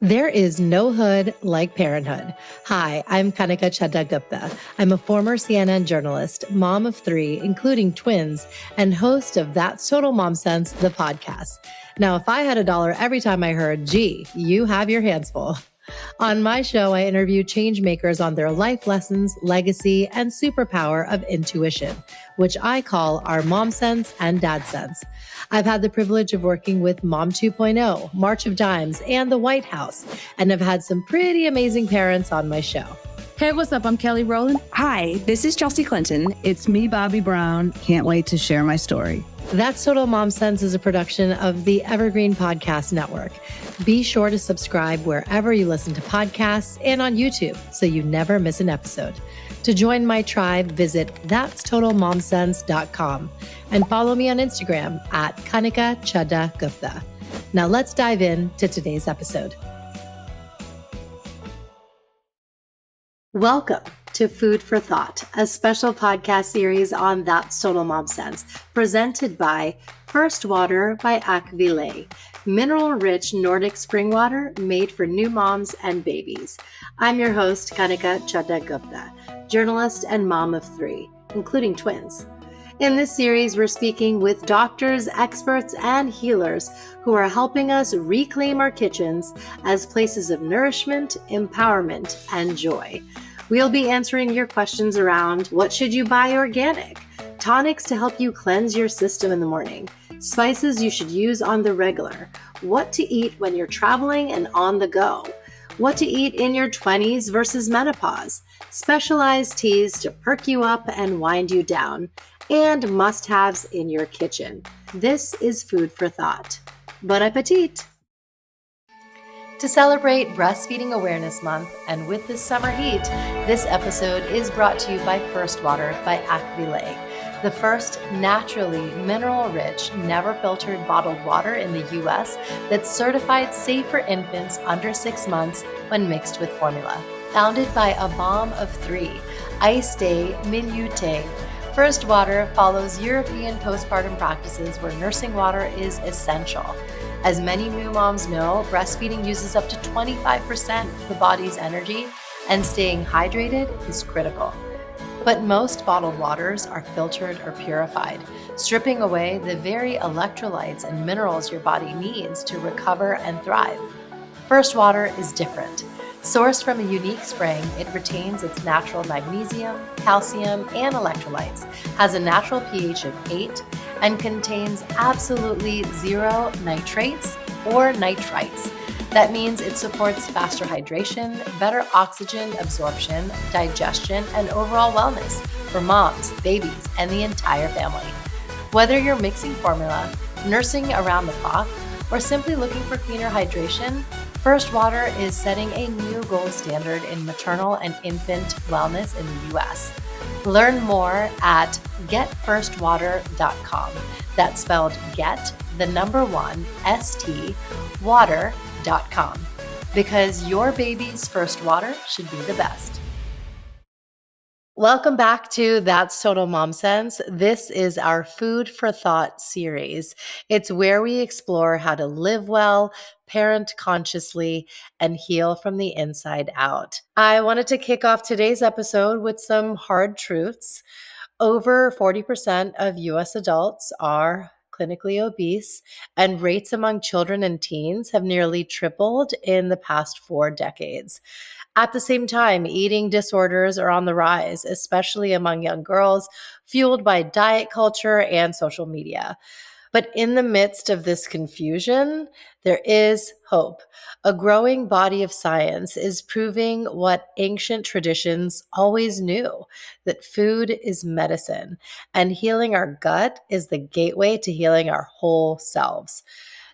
There is no hood like parenthood. Hi, I'm Kanika Chadda Gupta. I'm a former CNN journalist, mom of three, including twins, and host of That's Total Mom Sense, the podcast. Now, if I had $1 every time I heard, gee, you have your hands full. On my show, I interview change makers on their life lessons, legacy, and superpower of intuition, which I call our mom sense and dad sense. I've had the privilege of working with Mom 2.0, March of Dimes, and the White House, and have had some pretty amazing parents on my show. Hey, what's up? I'm Kelly Rowland. Hi, this is Chelsea Clinton. It's me, Bobby Brown. Can't wait to share my story. That's Total Mom Sense is a production of the Evergreen Podcast Network. Be sure to subscribe wherever you listen to podcasts and on YouTube so you never miss an episode. To join my tribe, visit that'stotalmomsense.com and follow me on Instagram at Kanika Chadda Gupta. Now let's dive into today's episode. Welcome to Food for Thought, a special podcast series on That's Total Mom Sense, presented by First Water by Akvile, mineral-rich Nordic spring water made for new moms and babies. I'm your host, Kanika Chadda Gupta, journalist and mom of three, including twins. In this series, we're speaking with doctors, experts, and healers who are helping us reclaim our kitchens as places of nourishment, empowerment, and joy. We'll be answering your questions around what should you buy organic, tonics to help you cleanse your system in the morning, spices you should use on the regular, what to eat when you're traveling and on the go, what to eat in your 20s versus menopause, specialized teas to perk you up and wind you down, and must-haves in your kitchen. This is Food for Thought. Bon appetit! To celebrate Breastfeeding Awareness Month, and with this summer heat, this episode is brought to you by First Water by Akvile, the first naturally mineral-rich, never-filtered bottled water in the U.S. that's certified safe for infants under 6 months when mixed with formula. Founded by a mom of three, Aiste Milute, First Water follows European postpartum practices where nursing water is essential. As many new moms know, breastfeeding uses up to 25% of the body's energy, and staying hydrated is critical. But most bottled waters are filtered or purified, stripping away the very electrolytes and minerals your body needs to recover and thrive. First Water is different. Sourced from a unique spring, it retains its natural magnesium, calcium, and electrolytes, has a natural pH of 8, and contains absolutely zero nitrates or nitrites. That means it supports faster hydration, better oxygen absorption, digestion, and overall wellness for moms, babies, and the entire family. Whether you're mixing formula, nursing around the clock, or simply looking for cleaner hydration, First Water is setting a new gold standard in maternal and infant wellness in the U.S. Learn more at getfirstwater.com. That's spelled get, the number one, ST, water.com. Because your baby's first water should be the best. Welcome back to That's Total Mom Sense. This is our Food for Thought series. It's where we explore how to live well, parent consciously, and heal from the inside out. I wanted to kick off today's episode with some hard truths. Over 40% of U.S. adults are clinically obese, and rates among children and teens have nearly tripled in the past 4 decades. At the same time, eating disorders are on the rise, especially among young girls, fueled by diet culture and social media. But in the midst of this confusion, there is hope. A growing body of science is proving what ancient traditions always knew, that food is medicine, and healing our gut is the gateway to healing our whole selves.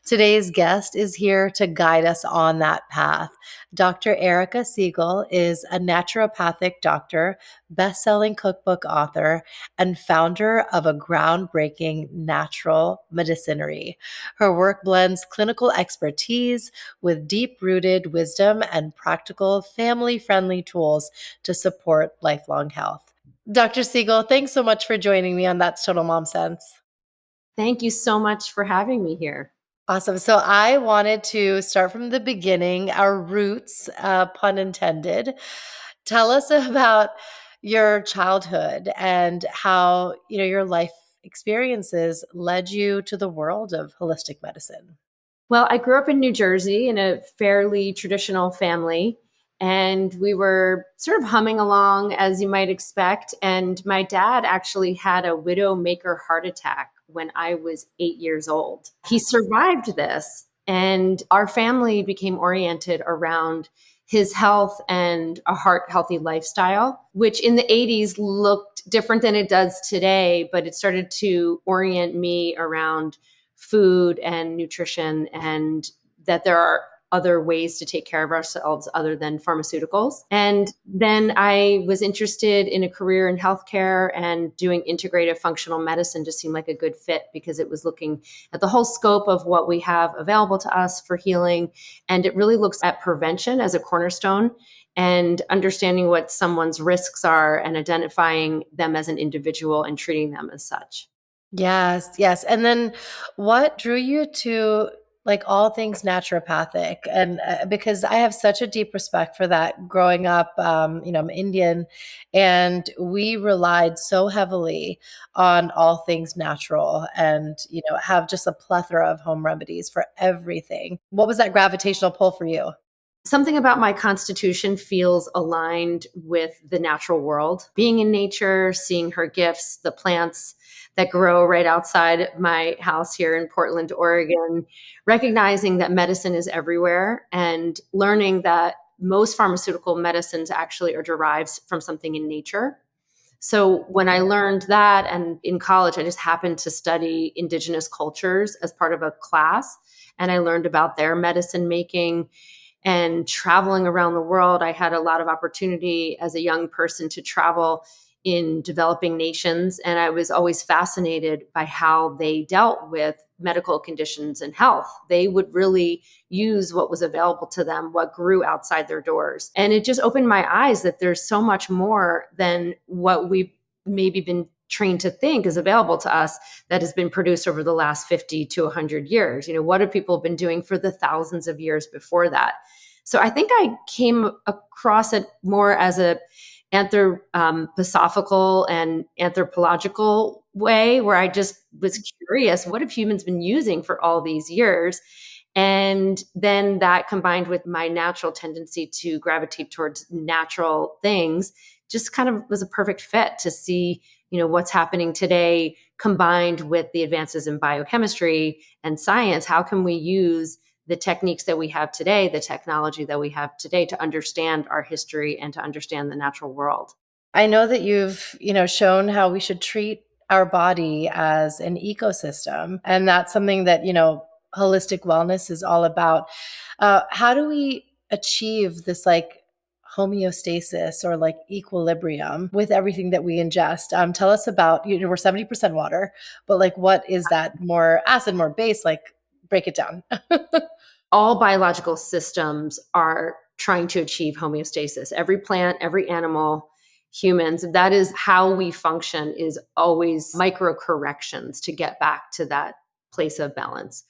Today's guest is here to guide us on that path. Dr. Erika Siegel is a naturopathic doctor, best-selling cookbook author, and founder of a groundbreaking natural medicinary. Her work blends clinical expertise with deep-rooted wisdom and practical, family-friendly tools to support lifelong health. Dr. Siegel, thanks so much for joining me on That's Total Mom Sense. Thank you so much for having me here. Awesome. So I wanted to start from the beginning, our roots, pun intended. Tell us about your childhood and how, your life experiences led you to the world of holistic medicine. Well, I grew up in New Jersey in a fairly traditional family, and we were sort of humming along as you might expect. And my dad actually had a widowmaker heart attack when I was 8 years old. He survived this, and our family became oriented around his health and a heart healthy lifestyle, which in the 80s looked different than it does today, but it started to orient me around food and nutrition, and that there are other ways to take care of ourselves other than pharmaceuticals. And then I was interested in a career in healthcare, and doing integrative functional medicine just seemed like a good fit because it was looking at the whole scope of what we have available to us for healing. And it really looks at prevention as a cornerstone and understanding what someone's risks are and identifying them as an individual and treating them as such. Yes, yes. And then what drew you to like all things naturopathic? And because I have such a deep respect for that growing up, I'm Indian and we relied so heavily on all things natural and, have just a plethora of home remedies for everything. What was that gravitational pull for you? Something about my constitution feels aligned with the natural world. Being in nature, seeing her gifts, the plants that grow right outside my house here in Portland, Oregon, recognizing that medicine is everywhere and learning that most pharmaceutical medicines actually are derived from something in nature. So when I learned that, and in college, I just happened to study indigenous cultures as part of a class, and I learned about their medicine making. And traveling around the world, I had a lot of opportunity as a young person to travel in developing nations. And I was always fascinated by how they dealt with medical conditions and health. They would really use what was available to them, what grew outside their doors. And it just opened my eyes that there's so much more than what we've maybe been trained to think is available to us that has been produced over the last 50 to 100 years. What have people been doing for the thousands of years before that? So I think I came across it more as a anthroposophical and anthropological way, where I just was curious, what have humans been using for all these years? And then that combined with my natural tendency to gravitate towards natural things just kind of was a perfect fit to see, what's happening today combined with the advances in biochemistry and science. How can we use the techniques that we have today, the technology that we have today, to understand our history and to understand the natural world? I know that you've, shown how we should treat our body as an ecosystem. And that's something that, holistic wellness is all about. How do we achieve this like homeostasis or like equilibrium with everything that we ingest? Tell us about, we're 70% water, but like, what is that, more acid, more base? Like, break it down. All biological systems are trying to achieve homeostasis. Every plant, every animal, humans, that is how we function, is always micro corrections to get back to that place of balance.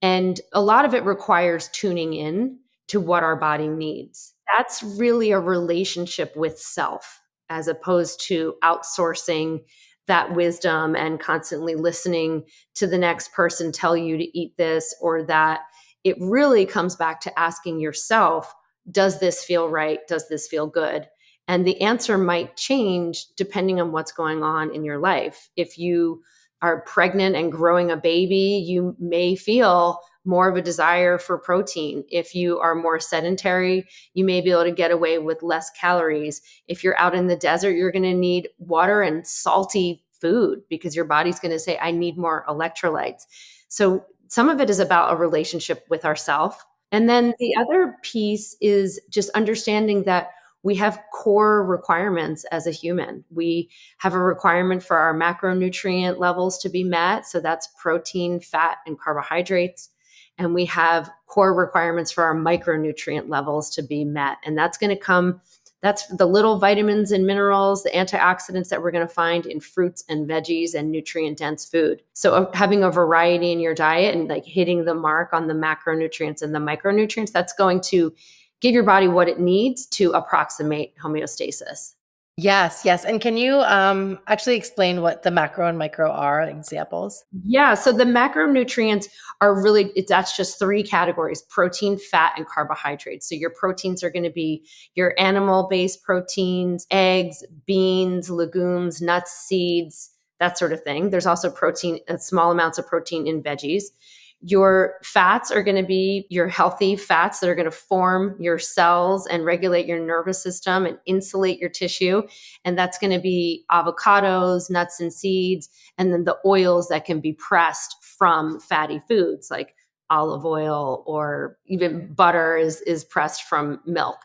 And a lot of it requires tuning in to what our body needs. That's really a relationship with self, as opposed to outsourcing that wisdom and constantly listening to the next person tell you to eat this or that. It really comes back to asking yourself, does this feel right? Does this feel good? And the answer might change depending on what's going on in your life. If you are pregnant and growing a baby, you may feel more of a desire for protein. If you are more sedentary, you may be able to get away with less calories. If you're out in the desert, you're going to need water and salty food because your body's going to say, I need more electrolytes. So some of it is about a relationship with ourself. And then the other piece is just understanding that we have core requirements as a human. We have a requirement for our macronutrient levels to be met. So that's protein, fat, and carbohydrates. And we have core requirements for our micronutrient levels to be met. And that's going to come That's the little vitamins and minerals, the antioxidants that we're going to find in fruits and veggies and nutrient dense food. So having a variety in your diet and like hitting the mark on the macronutrients and the micronutrients, that's going to give your body what it needs to approximate homeostasis. Yes, yes. And can you actually explain what the macro and micro are, examples? Yeah, so the macronutrients are really, that's just three categories: protein, fat, and carbohydrates. So your proteins are going to be your animal-based proteins, eggs, beans, legumes, nuts, seeds, that sort of thing. There's also protein, small amounts of protein in veggies. Your fats are going to be your healthy fats that are going to form your cells and regulate your nervous system and insulate your tissue. And that's going to be avocados, nuts and seeds, and then the oils that can be pressed from fatty foods like olive oil, or even butter is pressed from milk.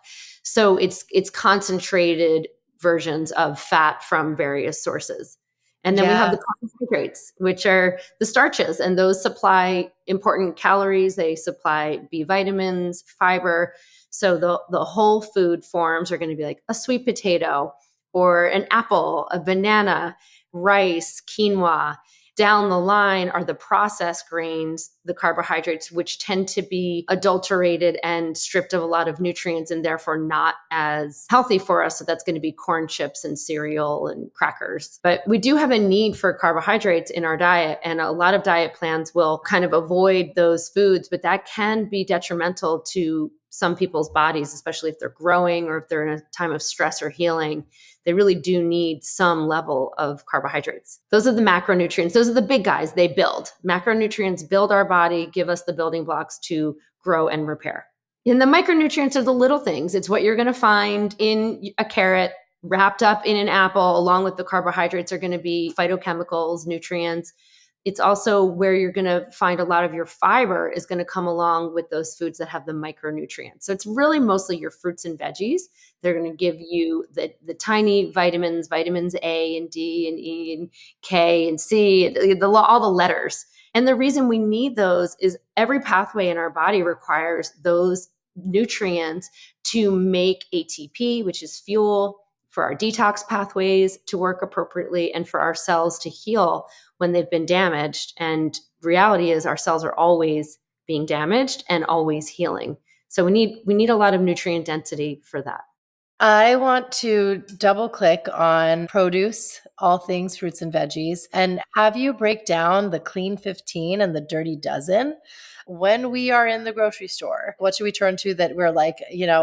So it's concentrated versions of fat from various sources. And then we have the Yes. carbohydrates, which are the starches, and those supply important calories. They supply B vitamins, fiber. So the whole food forms are going to be like a sweet potato or an apple, a banana, rice, quinoa. Down the line are the processed grains, the carbohydrates, which tend to be adulterated and stripped of a lot of nutrients and therefore not as healthy for us. So that's going to be corn chips and cereal and crackers. But we do have a need for carbohydrates in our diet, and a lot of diet plans will kind of avoid those foods, but that can be detrimental to some people's bodies, especially if they're growing or if they're in a time of stress or healing. They really do need some level of carbohydrates. Those are the macronutrients. Those are the big guys. They build. Macronutrients build our body, give us the building blocks to grow and repair. And the micronutrients are the little things. It's what you're going to find in a carrot, wrapped up in an apple, along with the carbohydrates are going to be phytochemicals, nutrients. It's also where you're going to find a lot of your fiber is going to come along with those foods that have the micronutrients. So it's really mostly your fruits and veggies. They're going to give you the tiny vitamins, vitamins A and D and E and K and C, all the letters. And the reason we need those is every pathway in our body requires those nutrients to make ATP, which is fuel, for our detox pathways to work appropriately, and for our cells to heal when they've been damaged. And reality is our cells are always being damaged and always healing. So we need a lot of nutrient density for that. I want to double click on produce, all things fruits and veggies, and have you break down the clean 15 and the dirty dozen. When we are in the grocery store, what should we turn to that we're like,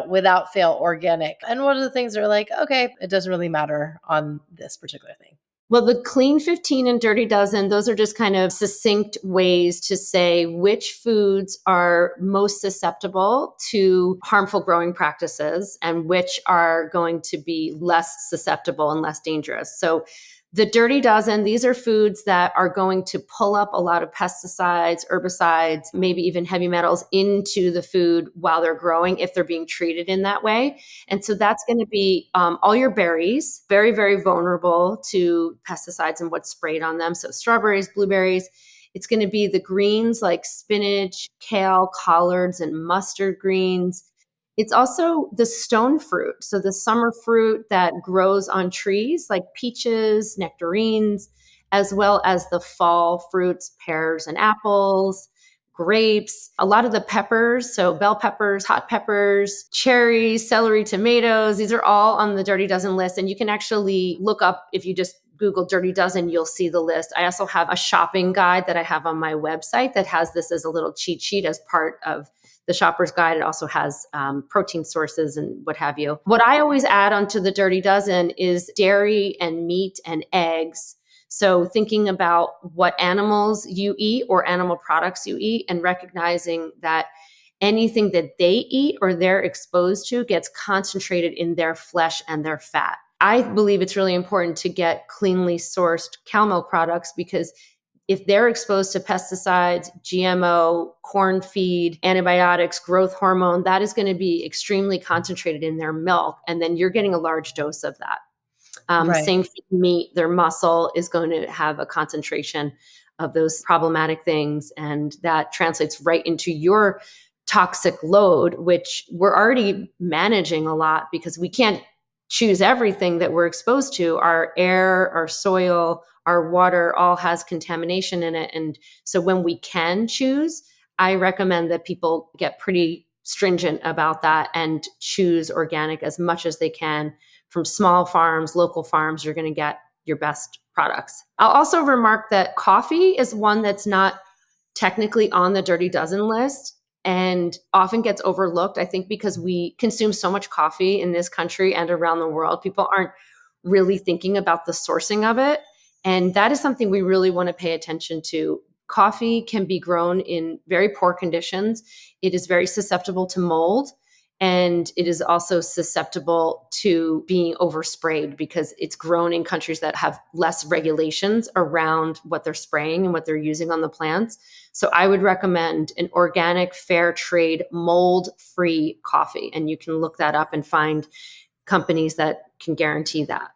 without fail, organic? And what are the things that are like, okay, it doesn't really matter on this particular thing? Well, the clean 15 and dirty dozen, those are just kind of succinct ways to say which foods are most susceptible to harmful growing practices and which are going to be less susceptible and less dangerous. So the dirty dozen, these are foods that are going to pull up a lot of pesticides, herbicides, maybe even heavy metals into the food while they're growing if they're being treated in that way. And so that's going to be all your berries, very, very vulnerable to pesticides and what's sprayed on them. So strawberries, blueberries. It's going to be the greens like spinach, kale, collards, and mustard greens. It's also the stone fruit. So the summer fruit that grows on trees like peaches, nectarines, as well as the fall fruits, pears and apples, grapes, a lot of the peppers. So bell peppers, hot peppers, cherries, celery, tomatoes. These are all on the Dirty Dozen list. And you can actually look up, if you just Google Dirty Dozen, you'll see the list. I also have a shopping guide that I have on my website that has this as a little cheat sheet as part of the shopper's guide. It also has protein sources and what have you. What I always add onto the Dirty Dozen is dairy and meat and eggs. So thinking about what animals you eat or animal products you eat, and recognizing that anything that they eat or they're exposed to gets concentrated in their flesh and their fat. I believe it's really important to get cleanly sourced cow milk products, because if they're exposed to pesticides, GMO, corn feed, antibiotics, growth hormone, that is going to be extremely concentrated in their milk. And then you're getting a large dose of that. Right. Same for meat, their muscle is going to have a concentration of those problematic things. And that translates right into your toxic load, which we're already managing a lot because we can't choose everything that we're exposed to. Our air, our soil, our water all has contamination in it. And so when we can choose, I recommend that people get pretty stringent about that and choose organic as much as they can from small farms, local farms. You're going to get your best products. I'll also remark that coffee is one that's not technically on the Dirty Dozen list and often gets overlooked. I think because we consume so much coffee in this country and around the world, people aren't really thinking about the sourcing of it. And that is something we really want to pay attention to. Coffee can be grown in very poor conditions. It is very susceptible to mold. And it is also susceptible to being oversprayed because it's grown in countries that have less regulations around what they're spraying and what they're using on the plants. So I would recommend an organic, fair trade, mold-free coffee. And you can look that up and find companies that can guarantee that.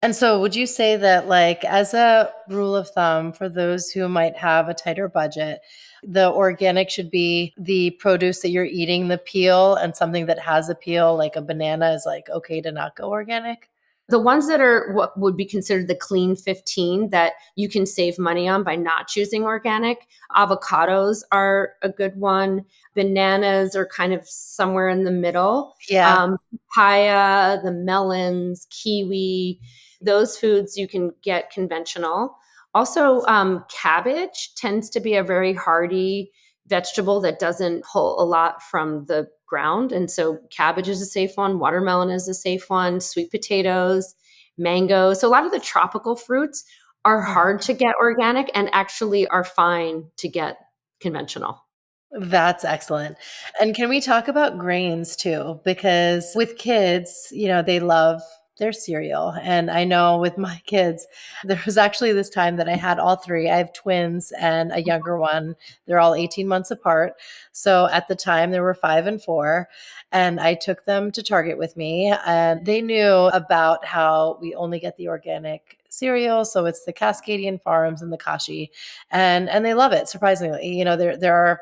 And so would you say that, like, as a rule of thumb for those who might have a tighter budget, the organic should be the produce that you're eating, the peel, and something that has a peel, like a banana, is like okay to not go organic? The ones that are what would be considered the clean 15 that you can save money on by not choosing organic. Avocados are a good one. Bananas are kind of somewhere in the middle. Yeah. Papaya, the melons, kiwi, those foods you can get conventional. Also, cabbage tends to be a very hardy vegetable that doesn't pull a lot from the ground. And so cabbage is a safe one. Watermelon is a safe one. Sweet potatoes, mango. So a lot of the tropical fruits are hard to get organic and actually are fine to get conventional. That's excellent. And can we talk about grains too? Because with kids, they love their cereal. And I know with my kids, there was actually this time that I had all three. I have twins and a younger one. They're all 18 months apart. So at the time, there were 5 and 4. And I took them to Target with me, and they knew about how we only get the organic cereal. So it's the Cascadian Farms and the Kashi, and they love it. Surprisingly, there are,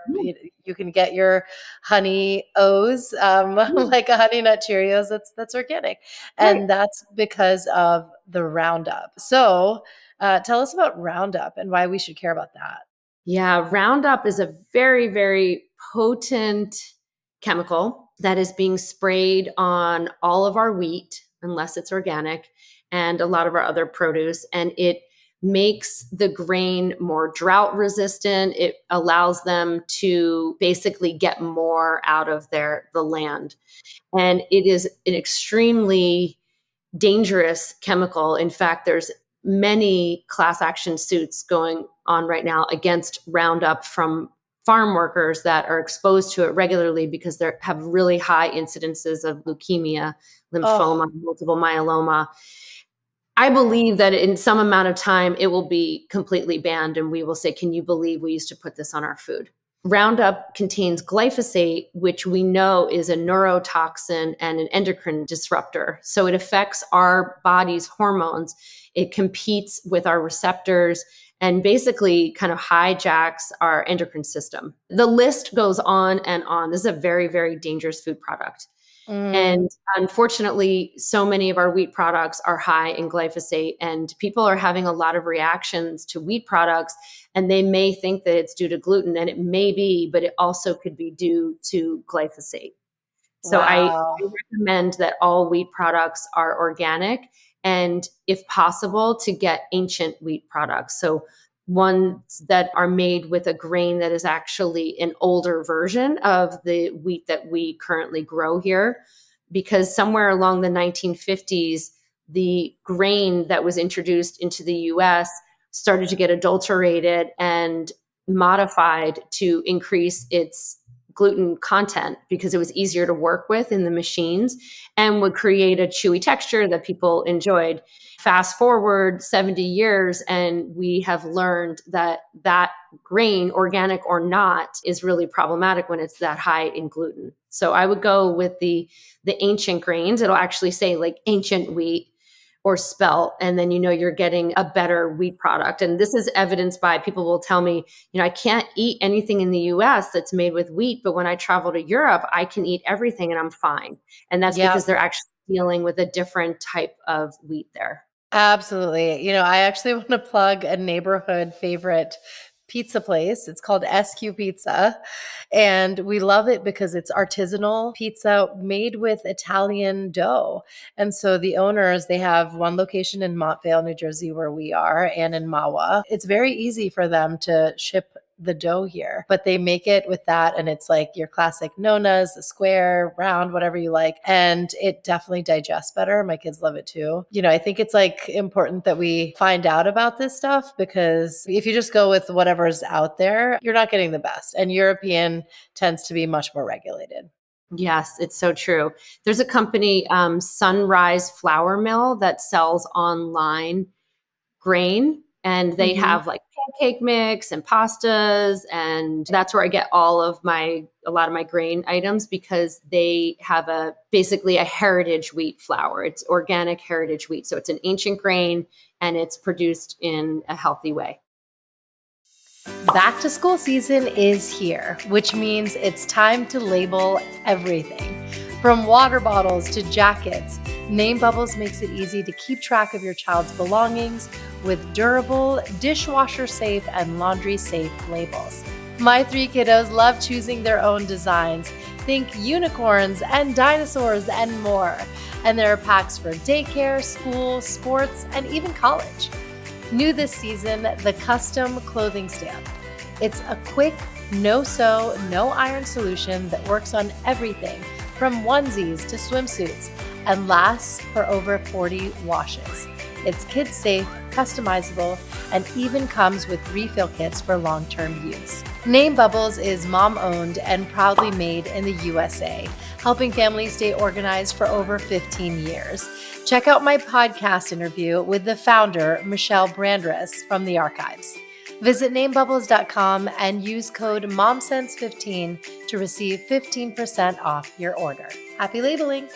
you can get your honey O's, like a honey nut Cheerios. That's organic, Right. and that's because of the Roundup. So, tell us about Roundup and why we should care about that. Yeah, Roundup is a very, very potent chemical that is being sprayed on all of our wheat, unless it's organic, and a lot of our other produce. And it makes the grain more drought resistant. It allows them to basically get more out of the land. And it is an extremely dangerous chemical. In fact, there's many class action suits going on right now against Roundup from farm workers that are exposed to it regularly because they have really high incidences of leukemia, Oh, lymphoma, multiple myeloma. I believe that in some amount of time it will be completely banned and we will say, can you believe we used to put this on our food? Roundup contains glyphosate, which we know is a neurotoxin and an endocrine disruptor. So it affects our body's hormones. It competes with our receptors and basically kind of hijacks our endocrine system. The list goes on and on. This is a very, very dangerous food product. mm, And unfortunately, so many of our wheat products are high in glyphosate, and people are having a lot of reactions to wheat products. And they may think that it's due to gluten, and it may be, but it also could be due to glyphosate. So wow. I recommend that all wheat products are organic and, if possible, to get ancient wheat products. So ones that are made with a grain that is actually an older version of the wheat that we currently grow here. Because somewhere along the 1950s, the grain that was introduced into the US started to get adulterated and modified to increase its gluten content because it was easier to work with in the machines and would create a chewy texture that people enjoyed. Fast forward 70 years, and we have learned that that grain, organic or not, is really problematic when it's that high in gluten. So I would go with the ancient grains. It'll actually say like ancient wheat or spelt, and then you're getting a better wheat product. And this is evidenced by people will tell me, I can't eat anything in the US that's made with wheat, but when I travel to Europe, I can eat everything and I'm fine. And that's Yeah. because they're actually dealing with a different type of wheat there. Absolutely. I actually want to plug a neighborhood favorite pizza place. It's called SQ Pizza. And we love it because it's artisanal pizza made with Italian dough. And so the owners, they have one location in Montvale, New Jersey, where we are, and in Mawa. It's very easy for them to ship the dough here, but they make it with that. And it's like your classic nonas, the square, round, whatever you like. And it definitely digests better. My kids love it too. I think it's like important that we find out about this stuff, because if you just go with whatever's out there, you're not getting the best. And European tends to be much more regulated. Yes, it's so true. There's a company, Sunrise Flour Mill, that sells online grain, and they have like pancake mix and pastas, and that's where I get a lot of my grain items, because they have basically a heritage wheat flour. It's organic heritage wheat, so it's an ancient grain and it's produced in a healthy way. Back to school season is here, which means it's time to label everything. From water bottles to jackets, Name Bubbles makes it easy to keep track of your child's belongings with durable, dishwasher-safe, and laundry-safe labels. My 3 kiddos love choosing their own designs. Think unicorns and dinosaurs and more. And there are packs for daycare, school, sports, and even college. New this season, the custom clothing stamp. It's a quick, no-sew, no-iron solution that works on everything from onesies to swimsuits and lasts for over 40 washes. It's kid-safe, customizable, and even comes with refill kits for long-term use. Name Bubbles is mom-owned and proudly made in the USA, helping families stay organized for over 15 years. Check out my podcast interview with the founder, Michelle Brandress, from the archives. Visit namebubbles.com and use code MOMSENSE15 to receive 15% off your order. Happy labeling!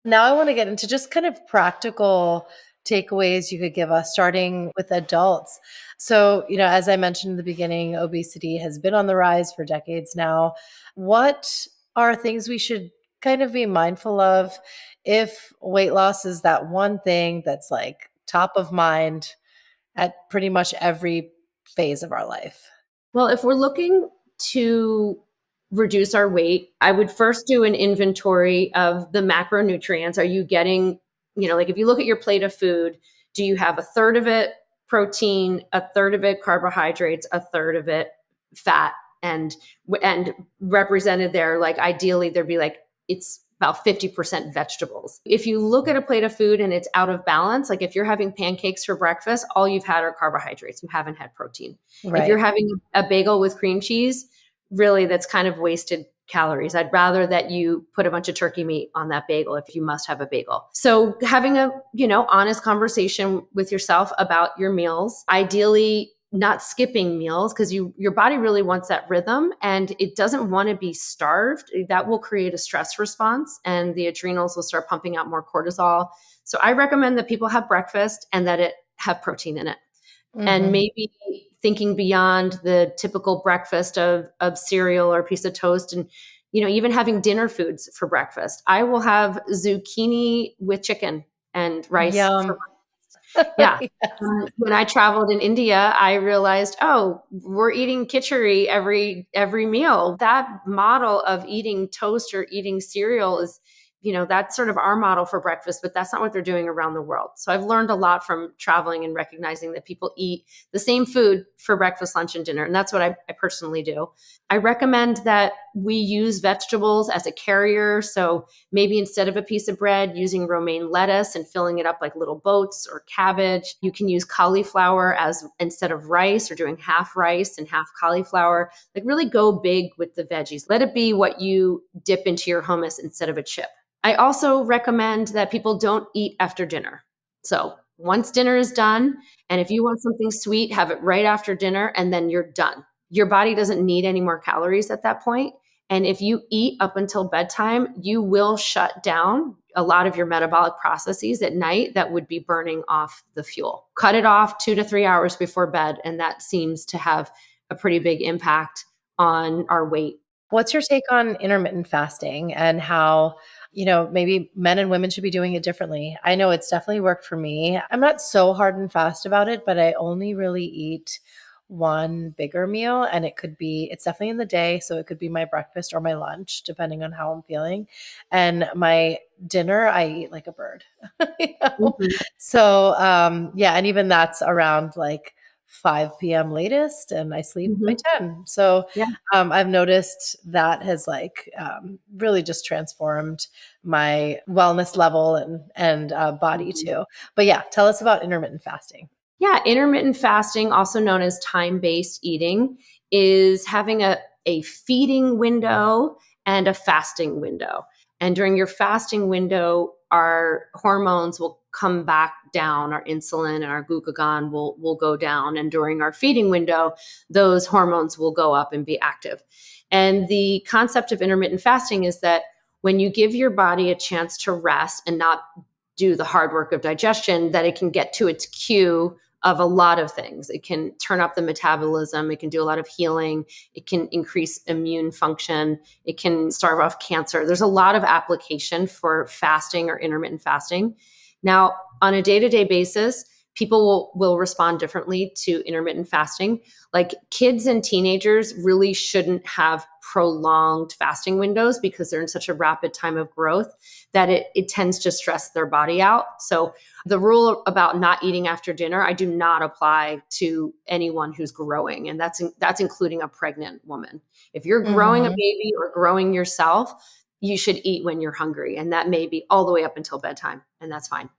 Now I want to get into just kind of practical takeaways you could give us, starting with adults. So, as I mentioned in the beginning, obesity has been on the rise for decades now. What are things we should kind of be mindful of if weight loss is that one thing that's like top of mind at pretty much every phase of our life? Well, if we're looking to reduce our weight, I would first do an inventory of the macronutrients. Are you getting, like if you look at your plate of food, do you have a third of it protein, a third of it carbohydrates, a third of it fat, and represented there, like ideally there'd be like, it's about 50% vegetables. If you look at a plate of food and it's out of balance, like if you're having pancakes for breakfast, all you've had are carbohydrates. You haven't had protein. Right. If you're having a bagel with cream cheese, really that's kind of wasted calories. I'd rather that you put a bunch of turkey meat on that bagel if you must have a bagel. So having a, honest conversation with yourself about your meals, ideally not skipping meals, because your body really wants that rhythm and it doesn't want to be starved. That will create a stress response and the adrenals will start pumping out more cortisol. So I recommend that people have breakfast and that it have protein in it. And maybe thinking beyond the typical breakfast of cereal or a piece of toast, and even having dinner foods for breakfast. I will have zucchini with chicken and rice. Yum. Yeah. Yes. When I traveled in India, I realized, we're eating khichdi every meal. That model of eating toast or eating cereal is, that's sort of our model for breakfast, but that's not what they're doing around the world. So I've learned a lot from traveling and recognizing that people eat the same food for breakfast, lunch, and dinner. And that's what I personally do. I recommend that we use vegetables as a carrier. So maybe instead of a piece of bread, using romaine lettuce and filling it up like little boats, or cabbage. You can use cauliflower as instead of rice, or doing half rice and half cauliflower. Like really go big with the veggies. Let it be what you dip into your hummus instead of a chip. I also recommend that people don't eat after dinner. So once dinner is done, and if you want something sweet, have it right after dinner, and then you're done. Your body doesn't need any more calories at that point. And if you eat up until bedtime, you will shut down a lot of your metabolic processes at night that would be burning off the fuel. Cut it off 2 to 3 hours before bed, and that seems to have a pretty big impact on our weight. What's your take on intermittent fasting and how, maybe men and women should be doing it differently? I know it's definitely worked for me. I'm not so hard and fast about it, but I only really eat one bigger meal, and it's definitely in the day. So it could be my breakfast or my lunch, depending on how I'm feeling. And my dinner, I eat like a bird. you know? Mhm. So, yeah. And even that's around like 5 p.m. latest, and I sleep by Mhm. 10. So, Yeah. I've noticed that has really just transformed my wellness level and body Mhm. too. But yeah, tell us about intermittent fasting. Yeah, intermittent fasting, also known as time-based eating, is having a feeding window and a fasting window. And during your fasting window, our hormones will come back down, our insulin and our glucagon will go down. And during our feeding window, those hormones will go up and be active. And the concept of intermittent fasting is that when you give your body a chance to rest and not do the hard work of digestion, that it can get to its cue of a lot of things. It can turn up the metabolism, it can do a lot of healing, it can increase immune function, it can starve off cancer. There's a lot of application for fasting or intermittent fasting. Now, on a day-to-day basis, people will respond differently to intermittent fasting. Like kids and teenagers really shouldn't have prolonged fasting windows because they're in such a rapid time of growth that it tends to stress their body out. So the rule about not eating after dinner, I do not apply to anyone who's growing, and that's including a pregnant woman. If you're growing a Mhm. baby or growing yourself, you should eat when you're hungry, and that may be all the way up until bedtime, and that's fine.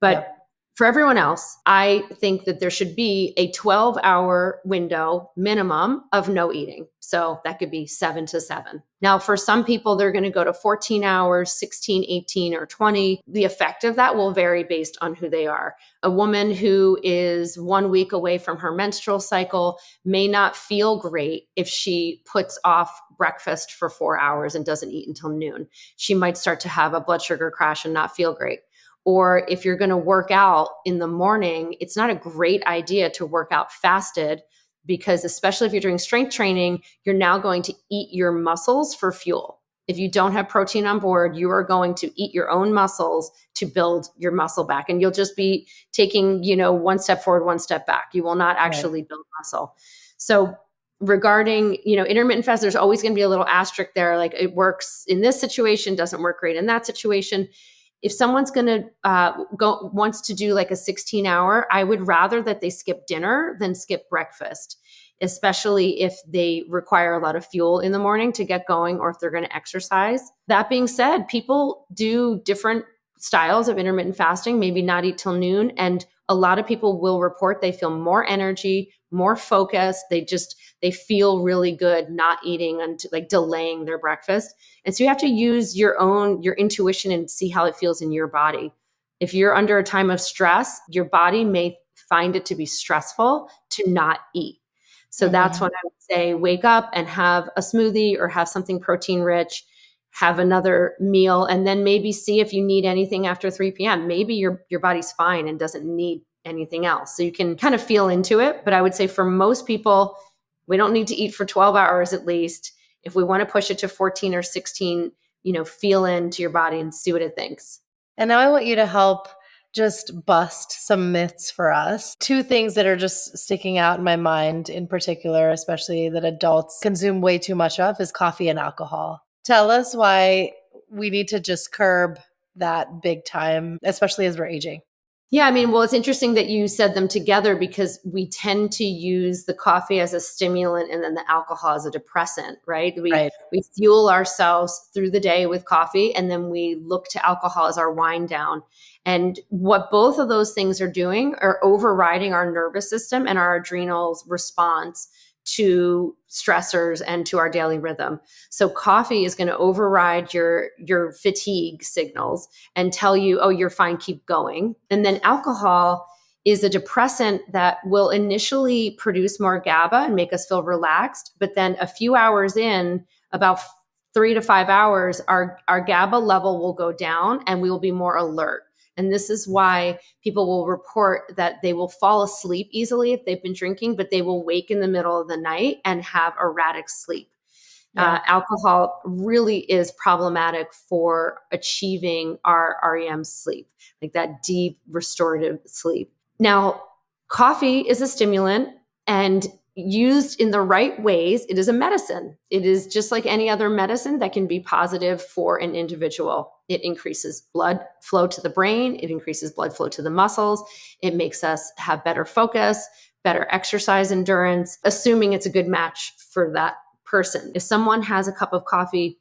But Yep. for everyone else, I think that there should be a 12-hour window minimum of no eating. So that could be 7 to 7. Now, for some people, they're going to go to 14 hours, 16, 18, or 20. The effect of that will vary based on who they are. A woman who is 1 week away from her menstrual cycle may not feel great if she puts off breakfast for 4 hours and doesn't eat until noon. She might start to have a blood sugar crash and not feel great. Or if you're going to work out in the morning, it's not a great idea to work out fasted because, especially if you're doing strength training, you're now going to eat your muscles for fuel. If you don't have protein on board, you are going to eat your own muscles to build your muscle back. And you'll just be taking, one step forward, one step back. You will not Right. actually build muscle. So regarding, intermittent fast, there's always going to be a little asterisk there. Like it works in this situation, doesn't work great in that situation. If someone's going to wants to do like a 16-hour, I would rather that they skip dinner than skip breakfast, especially if they require a lot of fuel in the morning to get going or if they're going to exercise. That being said, people do different styles of intermittent fasting, maybe not eat till noon. And a lot of people will report they feel more energy, more focused. They feel really good not eating and like delaying their breakfast. And so you have to use your intuition and see how it feels in your body. If you're under a time of stress, your body may find it to be stressful to not eat. So that's Mhm. when I would say wake up and have a smoothie or have something protein rich, have another meal, and then maybe see if you need anything after 3 p.m. Maybe your body's fine and doesn't need anything else. So you can kind of feel into it. But I would say for most people, we don't need to eat for 12 hours at least. If we want to push it to 14 or 16, feel into your body and see what it thinks. And now I want you to help just bust some myths for us. Two things that are just sticking out in my mind in particular, especially that adults consume way too much of, is coffee and alcohol. Tell us why we need to just curb that big time, especially as we're aging. Yeah, I mean, well, it's interesting that you said them together because we tend to use the coffee as a stimulant and then the alcohol as a depressant, right? We Right. we fuel ourselves through the day with coffee and then we look to alcohol as our wind down. And what both of those things are doing are overriding our nervous system and our adrenals response to stressors and to our daily rhythm. So coffee is going to override your fatigue signals and tell you, oh, you're fine, keep going. And then alcohol is a depressant that will initially produce more GABA and make us feel relaxed. But then a few hours in, about 3 to 5 hours, our GABA level will go down and we will be more alert. And this is why people will report that they will fall asleep easily if they've been drinking, but they will wake in the middle of the night and have erratic sleep. Yeah. Alcohol really is problematic for achieving our REM sleep, like that deep restorative sleep. Now, coffee is a stimulant, and used in the right ways, it is a medicine. It is just like any other medicine that can be positive for an individual. It increases blood flow to the brain, it increases blood flow to the muscles, it makes us have better focus, better exercise endurance, assuming it's a good match for that person. If someone has a cup of coffee,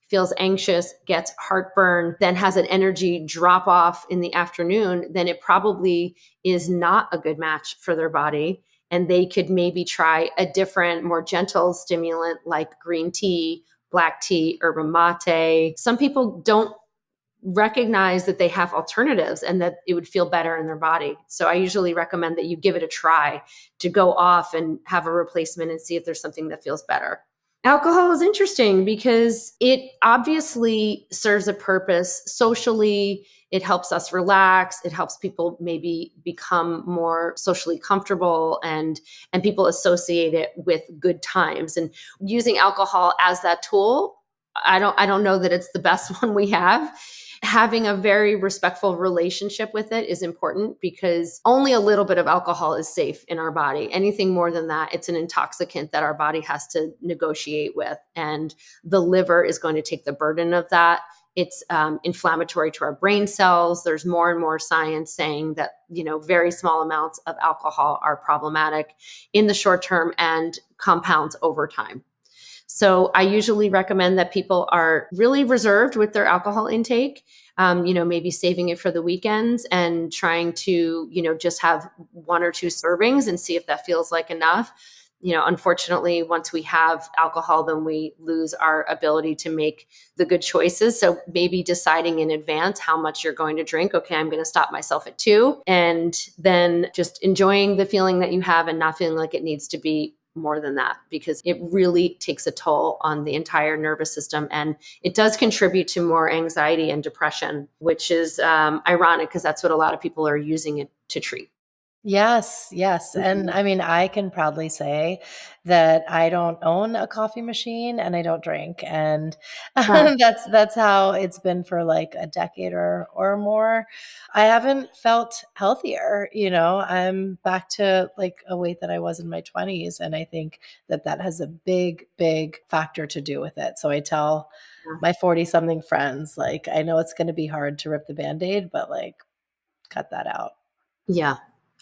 feels anxious, gets heartburn, then has an energy drop off in the afternoon, then it probably is not a good match for their body. And they could maybe try a different, more gentle stimulant like green tea, black tea, yerba mate. Some people don't recognize that they have alternatives and that it would feel better in their body. So I usually recommend that you give it a try to go off and have a replacement and see if there's something that feels better. Alcohol is interesting because it obviously serves a purpose socially. It helps us relax. It helps people maybe become more socially comfortable, and people associate it with good times. And using alcohol as that tool, I don't know that it's the best one we have. Having a very respectful relationship with it is important because only a little bit of alcohol is safe in our body. Anything more than that, it's an intoxicant that our body has to negotiate with. And the liver is going to take the burden of that. It's inflammatory to our brain cells. There's more and more science saying that, very small amounts of alcohol are problematic in the short term and compounds over time. So I usually recommend that people are really reserved with their alcohol intake, maybe saving it for the weekends and trying to, just have one or two servings and see if that feels like enough. Unfortunately, once we have alcohol, then we lose our ability to make the good choices. So maybe deciding in advance how much you're going to drink. Okay, I'm going to stop myself at 2, and then just enjoying the feeling that you have and not feeling like it needs to be more than that, because it really takes a toll on the entire nervous system. And it does contribute to more anxiety and depression, which is ironic because that's what a lot of people are using it to treat. Yes, yes. And I mean, I can proudly say that I don't own a coffee machine and I don't drink. And Yeah. that's how it's been for like a decade or more. I haven't felt healthier, I'm back to like a weight that I was in my 20s. And I think that has a big, big factor to do with it. So I tell my 40 something friends, like, I know it's going to be hard to rip the Band-Aid, but like, cut that out. Yeah,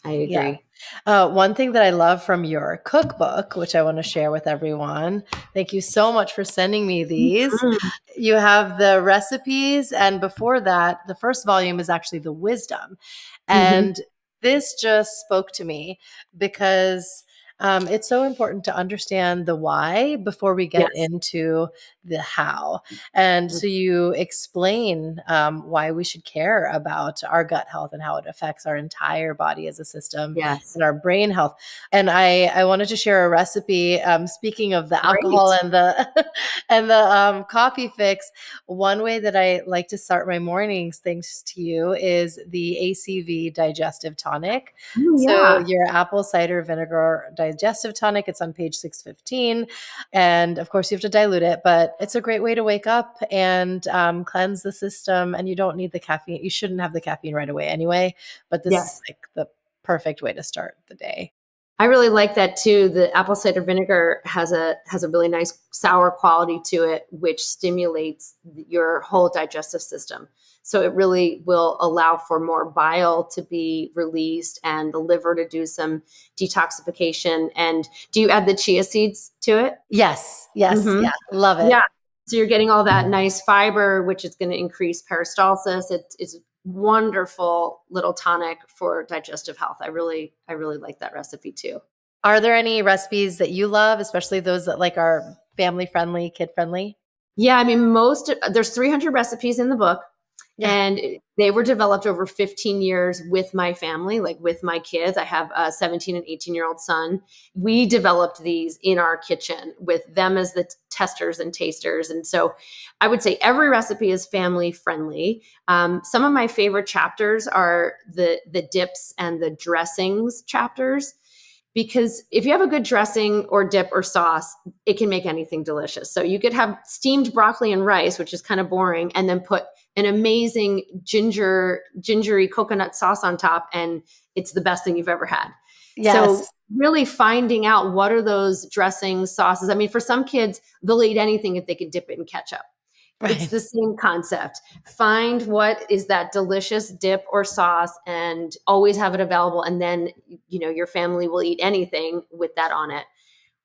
I Yeah. agree. One thing that I love from your cookbook, which I want to share with everyone, thank you so much for sending me these. Mhm. You have the recipes, and before that, the first volume is actually the wisdom. Mhm. And this just spoke to me because it's so important to understand the why before we get Yes. into the how. And so you explain why we should care about our gut health and how it affects our entire body as a system Yes. and our brain health. And I wanted to share a recipe. Speaking of the alcohol Great. and the and the coffee fix, one way that I like to start my mornings, thanks to you, is the ACV digestive tonic. Oh, So yeah. your apple cider vinegar digestive tonic, it's on page 615. And of course, you have to dilute it, but it's a great way to wake up and cleanse the system. And you don't need the caffeine. You shouldn't have the caffeine right away anyway, but this is Yes. like the perfect way to start the day. I really like that too. The apple cider vinegar has a really nice sour quality to it, which stimulates your whole digestive system. So it really will allow for more bile to be released and the liver to do some detoxification. And do you add the chia seeds to it? Yes, yes, Hmm. yeah, love it. Yeah. So you're getting all that nice fiber, which is going to increase peristalsis. It's wonderful little tonic for digestive health. I really like that recipe too. Are there any recipes that you love, especially those that like are family friendly, kid friendly? Yeah, I mean, there's 300 recipes in the book, Yeah. and they were developed over 15 years with my family, like with my kids. I have a 17 and 18-year-old son. We developed these in our kitchen with them as the testers and tasters. And so I would say every recipe is family friendly. Some of my favorite chapters are the dips and the dressings chapters, because if you have a good dressing or dip or sauce, it can make anything delicious. So you could have steamed broccoli and rice, which is kind of boring, and then put an amazing gingery coconut sauce on top, and it's the best thing you've ever had. So Yes. really finding out what are those dressings, sauces. I mean, for some kids, they'll eat anything if they could dip it in ketchup. It's Right. the same concept. Find what is that delicious dip or sauce and always have it available. And then, your family will eat anything with that on it.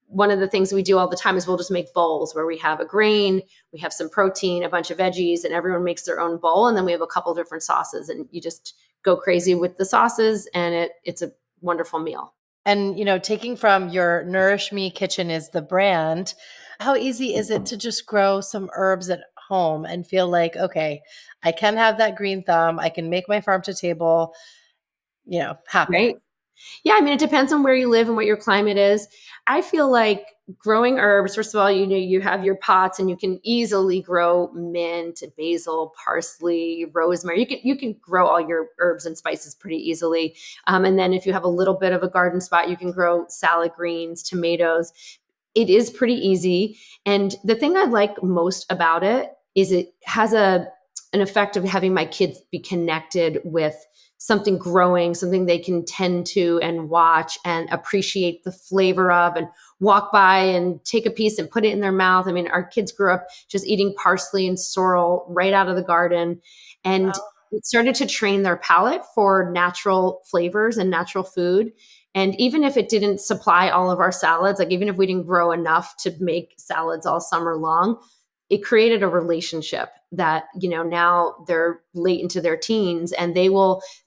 One of the things we do all the time is we'll just make bowls where we have a grain, we have some protein, a bunch of veggies, and everyone makes their own bowl. And then we have a couple different sauces, and you just go crazy with the sauces, and it's a wonderful meal. And, taking from your Nourish Me Kitchen is the brand, how easy is it to just grow some herbs at home and feel like, okay, I can have that green thumb. I can make my farm to table, happen. Right. Yeah, I mean, it depends on where you live and what your climate is. I feel like growing herbs, first of all, you have your pots and you can easily grow mint, basil, parsley, rosemary. You can grow all your herbs and spices pretty easily. And then if you have a little bit of a garden spot, you can grow salad greens, tomatoes. It is pretty easy. And the thing I like most about it is it has an effect of having my kids be connected with something growing, something they can tend to and watch and appreciate the flavor of and walk by and take a piece and put it in their mouth. I mean, our kids grew up just eating parsley and sorrel right out of the garden. And Wow. it started to train their palate for natural flavors and natural food. And even if it didn't supply all of our salads, like even if we didn't grow enough to make salads all summer long, it created a relationship that, now they're late into their teens and they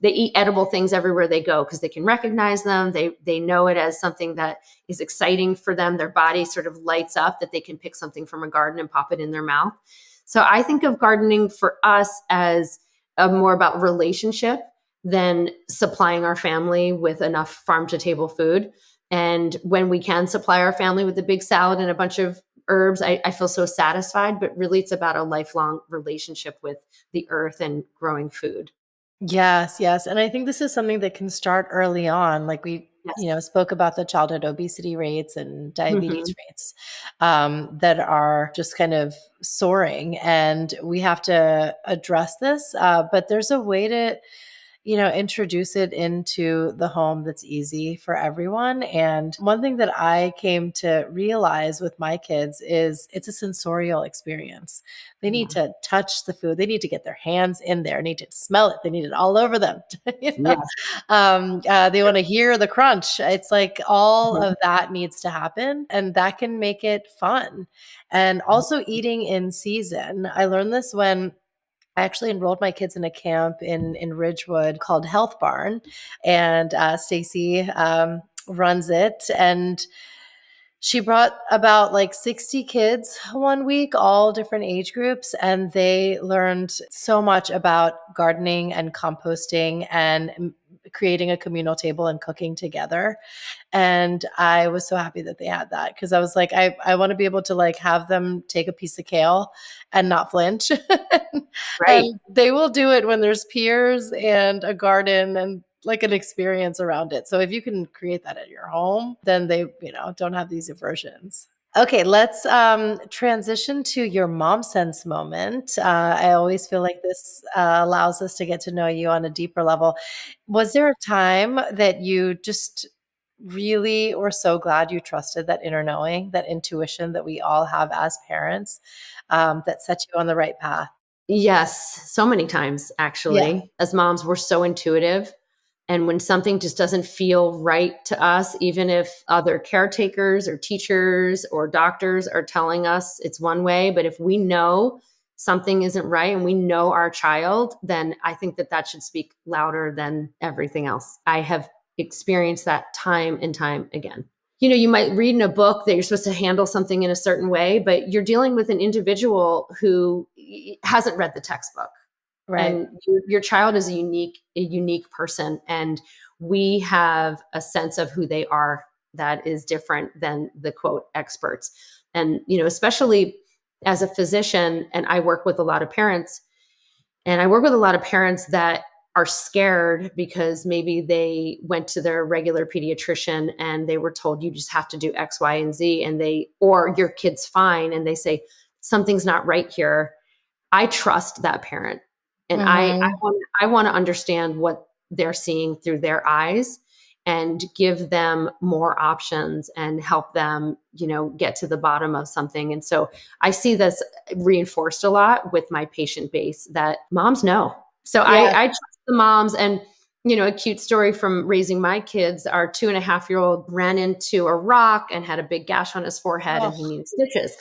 eat edible things everywhere they go because they can recognize them. They know it as something that is exciting for them. Their body sort of lights up that they can pick something from a garden and pop it in their mouth. So I think of gardening for us as more about relationship than supplying our family with enough farm to table food. And when we can supply our family with a big salad and a bunch of herbs, I feel so satisfied, but really it's about a lifelong relationship with the earth and growing food. Yes, yes. And I think this is something that can start early on. Like we, Yes. spoke about the childhood obesity rates and diabetes Mhm. rates that are just kind of soaring. And we have to address this. But there's a way to, introduce it into the home that's easy for everyone. And one thing that I came to realize with my kids is it's a sensorial experience. They need Yeah. to touch the food. They need to get their hands in there, need to smell it. They need it all over them. you know? Yes. They want to hear the crunch. It's like all Mhm. of that needs to happen, and that can make it fun. And also eating in season. I learned this when I actually enrolled my kids in a camp in Ridgewood called Health Barn, and Stacy runs it. And she brought about like 60 kids one week, all different age groups, and they learned so much about gardening and composting and creating a communal table and cooking together. And I was so happy that they had that because I was like, I want to be able to like have them take a piece of kale and not flinch. Right. And they will do it when there's peers and a garden and like an experience around it. So if you can create that at your home, then they, don't have these aversions. Okay, let's transition to your mom sense moment. I always feel like this allows us to get to know you on a deeper level. Was there a time that you just really were so glad you trusted that inner knowing, that intuition that we all have as parents, that set you on the right path? Yes, so many times Yeah, actually. As moms, we're so intuitive. And when something just doesn't feel right to us, even if other caretakers or teachers or doctors are telling us it's one way, but if we know something isn't right and we know our child, then I think that should speak louder than everything else. I have experienced that time and time again. You might read in a book that you're supposed to handle something in a certain way, but you're dealing with an individual who hasn't read the textbook. right. And your child is a unique person, and we have a sense of who they are that is different than the quote experts. And especially as a physician, and I work with a lot of parents, that are scared because maybe they went to their regular pediatrician and they were told you just have to do X, Y, and Z, or your kid's fine, and they say something's not right here. I trust that parent, and I want to understand what they're seeing through their eyes and give them more options and help them, get to the bottom of something. And so I see this reinforced a lot with my patient base that moms know. So I trust the moms. And, a cute story from raising my kids, our 2.5-year-old ran into a rock and had a big gash on his forehead and he needed stitches.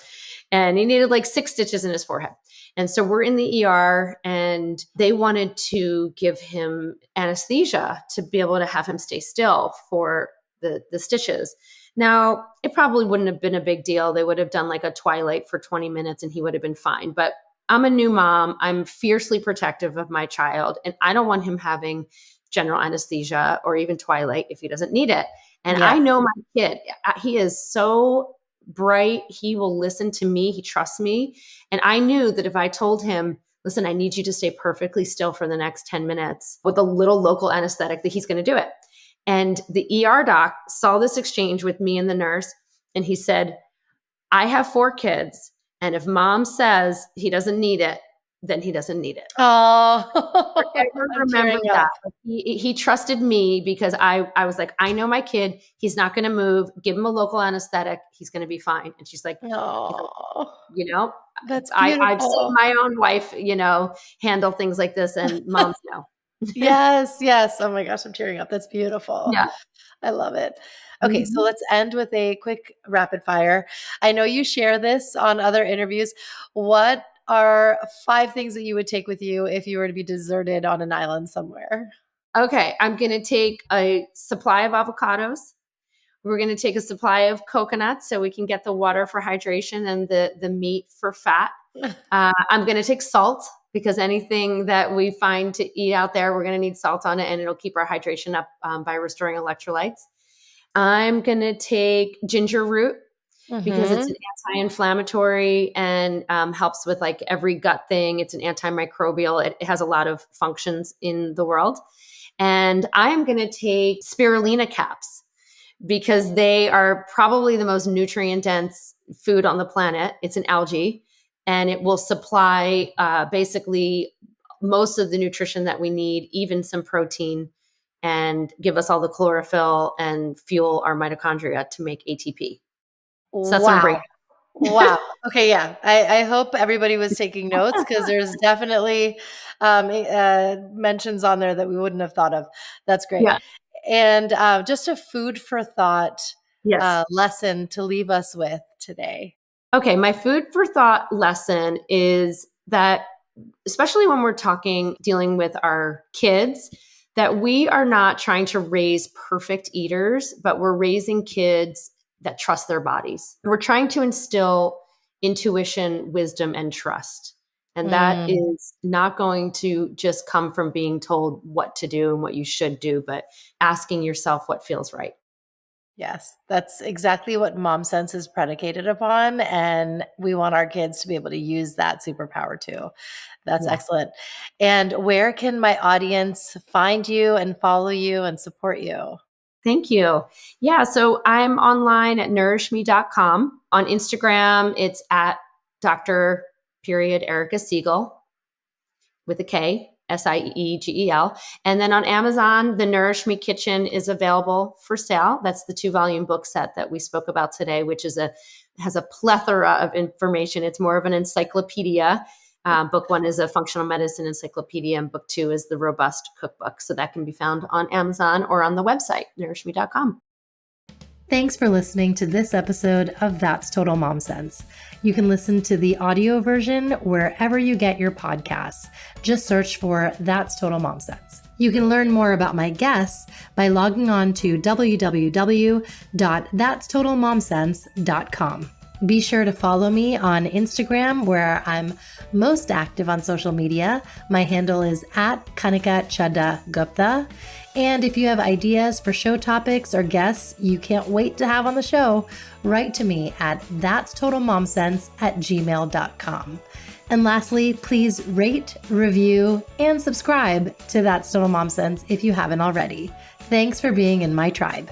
And he needed like 6 stitches in his forehead. And so we're in the ER and they wanted to give him anesthesia to be able to have him stay still for the stitches. Now, it probably wouldn't have been a big deal. They would have done like a twilight for 20 minutes and he would have been fine. But I'm a new mom. I'm fiercely protective of my child, and I don't want him having general anesthesia or even twilight if he doesn't need it. And I know my kid, he is so bright. He will listen to me. He trusts me. And I knew that if I told him, listen, I need you to stay perfectly still for the next 10 minutes with a little local anesthetic, that he's going to do it. And the ER doc saw this exchange with me and the nurse, and he said, I have 4 kids. And if mom says he doesn't need it, then he doesn't need it. Oh, I remember that. He trusted me because I was like, I know my kid. He's not going to move. Give him a local anesthetic. He's going to be fine. And she's like, oh, that's beautiful. I've seen my own wife, handle things like this, and moms know. Yes. Oh my gosh, I'm tearing up. That's beautiful. Yeah. I love it. Okay, so let's end with a quick rapid fire. I know you share this on other interviews. What are 5 things that you would take with you if you were to be deserted on an island somewhere? Okay, I'm going to take a supply of avocados. We're going to take a supply of coconuts so we can get the water for hydration and the meat for fat. I'm going to take salt, because anything that we find to eat out there, we're going to need salt on it, and it'll keep our hydration up by restoring electrolytes. I'm going to take ginger root because it's an anti-inflammatory and helps with like every gut thing. It's an antimicrobial. It has a lot of functions in the world. And I'm going to take spirulina caps because they are probably the most nutrient dense food on the planet. It's an algae, and it will supply basically most of the nutrition that we need, even some protein, and give us all the chlorophyll and fuel our mitochondria to make ATP. So that's what I'm bringing. Wow. Okay. Yeah. I hope everybody was taking notes, because there's definitely mentions on there that we wouldn't have thought of. That's great. Yeah. And just a food for thought lesson to leave us with today. Okay. My food for thought lesson is that, especially when we're dealing with our kids, that we are not trying to raise perfect eaters, but we're raising kids that trust their bodies. We're trying to instill intuition, wisdom, and trust. And that is not going to just come from being told what to do and what you should do, but asking yourself what feels right. Yes, that's exactly what Mom Sense is predicated upon. And we want our kids to be able to use that superpower too. That's excellent. And where can my audience find you and follow you and support you? Thank you. Yeah, so I'm online at nourishme.com. On Instagram, it's at Dr. Erika Siegel with a K, Siegel. And then on Amazon, the Nourish Me Kitchen is available for sale. That's the 2-volume book set that we spoke about today, which has a plethora of information. It's more of an encyclopedia. Book 1 is a functional medicine encyclopedia, and book 2 is the robust cookbook. So that can be found on Amazon or on the website, nourishme.com. Thanks for listening to this episode of That's Total Mom Sense. You can listen to the audio version wherever you get your podcasts. Just search for That's Total Mom Sense. You can learn more about my guests by logging on to www.thatstotalmomsense.com. Be sure to follow me on Instagram, where I'm most active on social media. My handle is @KanikaChadda-Gupta. And if you have ideas for show topics or guests you can't wait to have on the show, write to me at thatstotalmomsense@gmail.com. And lastly, please rate, review, and subscribe to That's Total Mom Sense if you haven't already. Thanks for being in my tribe.